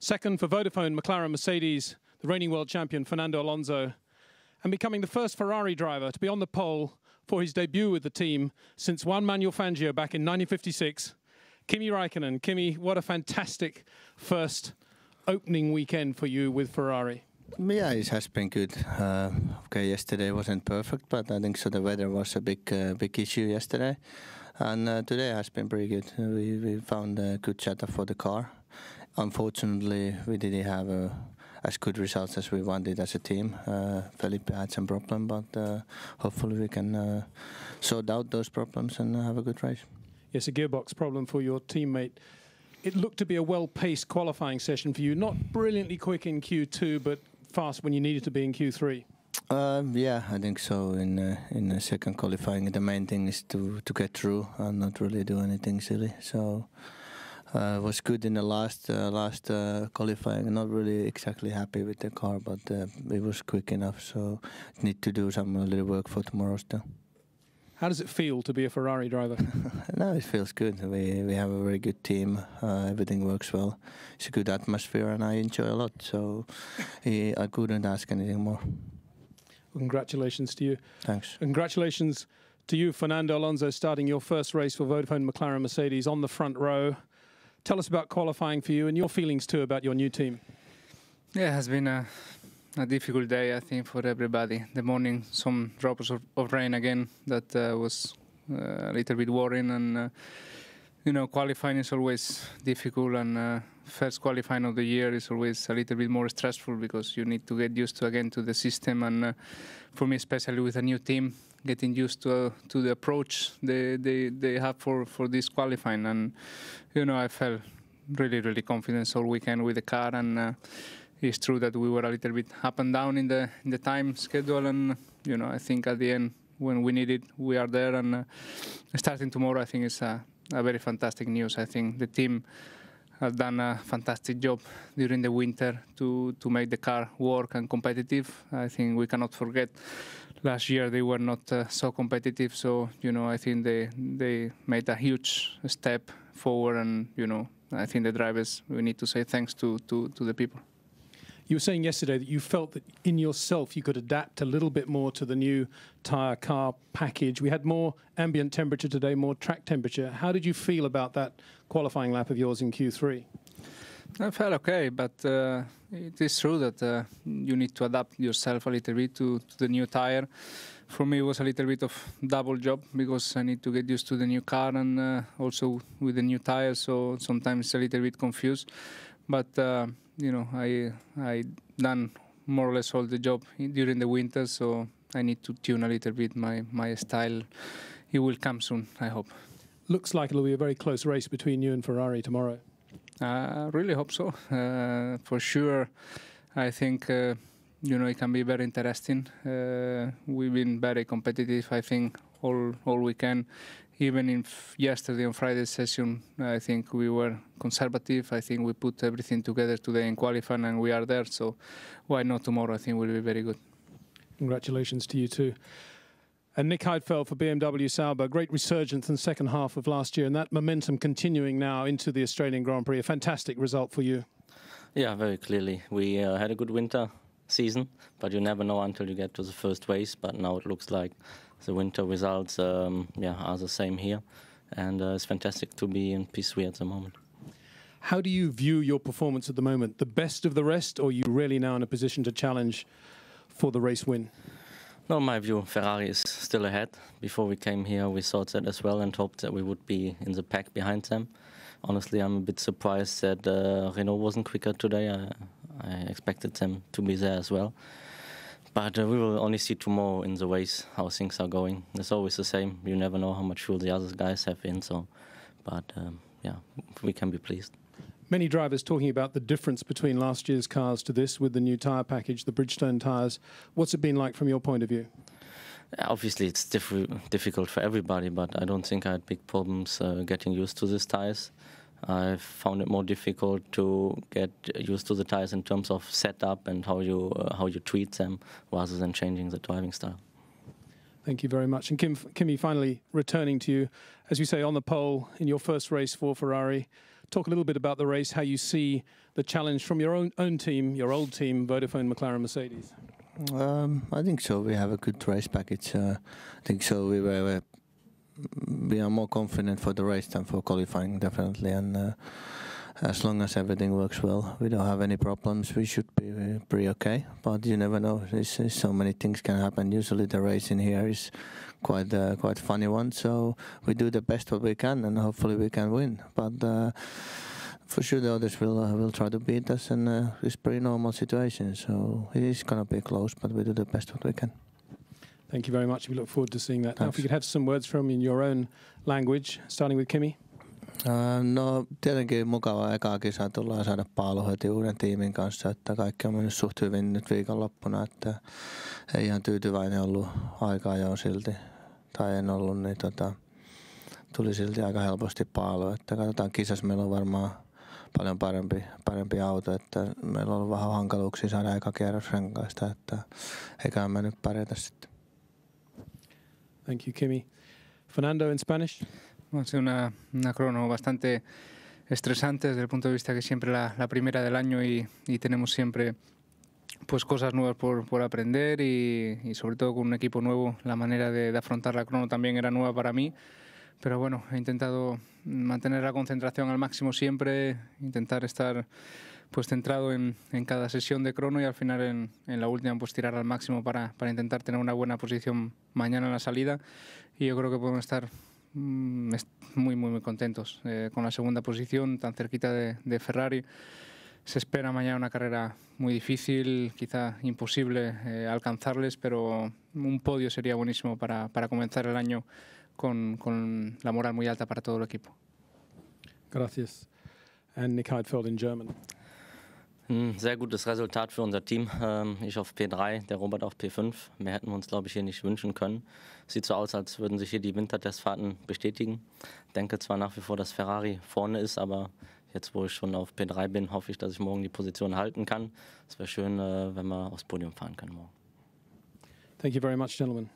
Second for Vodafone, McLaren, Mercedes, the reigning world champion Fernando Alonso, and becoming the first Ferrari driver to be on the pole for his debut with the team since Juan Manuel Fangio back in 1956. Kimi Räikkönen. Kimi, what a fantastic first opening weekend for you with Ferrari. Yeah, it has been good. Okay, yesterday wasn't perfect, but I think so. The weather was a big issue yesterday, and today has been pretty good. We found a good setup for the car. Unfortunately, we didn't have as good results as we wanted as a team. Felipe had some problem, but hopefully we can sort out those problems and have a good race. Yes, a gearbox problem for your teammate. It looked to be a well-paced qualifying session for you. Not brilliantly quick in Q2, but fast when you needed to be in Q3. Yeah, I think so. In the second qualifying, the main thing is to get through and not really do anything silly. So it was good in the last qualifying. Not really exactly happy with the car, but it was quick enough. So need to do some little work for tomorrow still. How does it feel to be a Ferrari driver? No, it feels good. We have a very good team. Everything works well. It's a good atmosphere, and I enjoy a lot. So I couldn't ask anything more. Well, congratulations to you. Thanks. Congratulations to you, Fernando Alonso, starting your first race for Vodafone, McLaren, Mercedes on the front row. Tell us about qualifying for you and your feelings too about your new team. Yeah, it has been a difficult day, I think, for everybody. The morning, some drops of rain again. That was a little bit worrying, and you know, qualifying is always difficult, and first qualifying of the year is always a little bit more stressful because you need to get used to again to the system, and for me, especially with a new team, getting used to the approach they have for this qualifying, and you know, I felt really confident all weekend with the car, and it's true that we were a little bit up and down in the time schedule, and you know, I think at the end when we need it, we are there, and starting tomorrow, I think it's a very fantastic news. I think the team have done a fantastic job during the winter to make the car work and competitive. I think we cannot forget last year they were not so competitive, so you know, I think they made a huge step forward, and you know, I think the drivers, we need to say thanks to the people. You were saying yesterday that you felt that in yourself you could adapt a little bit more to the new tyre car package. We had more ambient temperature today, more track temperature. How did you feel about that qualifying lap of yours in Q3? I felt okay, but it is true that you need to adapt yourself a little bit to the new tyre. For me, it was a little bit of double job because I need to get used to the new car and also with the new tyres, so sometimes it's a little bit confused. But you know, I done more or less all the job during the winter, so I need to tune a little bit my style. It will come soon, I hope. Looks like it'll be a very close race between you and Ferrari tomorrow. I really hope so. For sure, I think you know, it can be very interesting. We've been very competitive, I think, all weekend. Even in yesterday on Friday's session, I think we were conservative. I think we put everything together today in qualifying, and we are there. So why not tomorrow? I think will be very good. Congratulations to you too. And Nick Heidfeld for BMW Sauber, great resurgence in the second half of last year, and that momentum continuing now into the Australian Grand Prix. A fantastic result for you. Yeah, very clearly. We had a good winter season, but you never know until you get to the first race. But now it looks like the winter results are the same here, and it's fantastic to be in P3 at the moment. How do you view your performance at the moment? The best of the rest, or are you really now in a position to challenge for the race win? No, in my view, Ferrari is still ahead. Before we came here, we thought that as well and hoped that we would be in the pack behind them. Honestly, I'm a bit surprised that Renault wasn't quicker today. I expected them to be there as well. But we will only see tomorrow in the race how things are going. It's always the same. You never know how much fuel the other guys have in. So, but yeah, we can be pleased. Many drivers talking about the difference between last year's cars to this with the new tyre package, the Bridgestone tyres. What's it been like from your point of view? Obviously, it's difficult for everybody, but I don't think I had big problems getting used to these tyres. I found it more difficult to get used to the tyres in terms of setup and how you treat them, rather than changing the driving style. Thank you very much. And Kimi, finally returning to you, as you say, on the pole in your first race for Ferrari, talk a little bit about the race, how you see the challenge from your own team, your old team, Vodafone, McLaren, Mercedes. I think so. We have a good race package. I think so. We are more confident for the race than for qualifying, definitely. And as long as everything works well, we don't have any problems. We should be pretty okay. But you never know. So many things can happen. Usually the race in here is quite funny one. So we do the best what we can, and hopefully we can win. But for sure the others will try to beat us, and it's pretty normal situation. So it is gonna be close, but we do the best what we can. Thank you very much. We look forward to seeing that. Now, if Thanks. we could have some words from you in your own language, starting with Kimi. No tietenkin mukava eka kisa tullaan saada paalu heti uuden tiimin kanssa, että kaikki on mennyt suht hyvin nyt viikonloppuna, että ei ihan tyytyväinen ollut aikaa jo silti, tai en ollut, niin tuli silti aika helposti paalu, että katsotaan kisassa meillä on varmaan paljon parempi auto, että meillä on ollut vähän hankaluuksia saada eka kierros renkaista, että eiköhän me nyt pärjätä sitten. Thank you, Kimi. Fernando in Spanish. Ha sido una crono bastante estresante desde el punto de vista que siempre la primera del año y tenemos siempre pues cosas nuevas por aprender y sobre todo con un equipo nuevo la manera de afrontar la crono también era nueva para mí, pero bueno, he intentado mantener la concentración al máximo siempre, intentar estar pues centrado en cada sesión de crono y al final en la última pues tirar al máximo para intentar tener una buena posición mañana en la salida, y yo creo que podemos estar muy contentos con la segunda posición tan cerquita de Ferrari. Se espera mañana una carrera muy difícil, quizá imposible alcanzarles, pero un podio sería buenísimo para comenzar el año con la moral muy alta para todo el equipo. Gracias. And Nick Heidfeld in German. Ein sehr gutes Resultat für unser Team. Ich auf P3, der Robert auf P5. Mehr hätten wir uns, glaube ich, hier nicht wünschen können. Sieht so aus, als würden sich hier die Wintertestfahrten bestätigen. Ich denke zwar nach wie vor, dass Ferrari vorne ist, aber jetzt, wo ich schon auf P3 bin, hoffe ich, dass ich morgen die Position halten kann. Es wäre schön, wenn wir aufs Podium fahren können morgen. Thank you very much, gentlemen.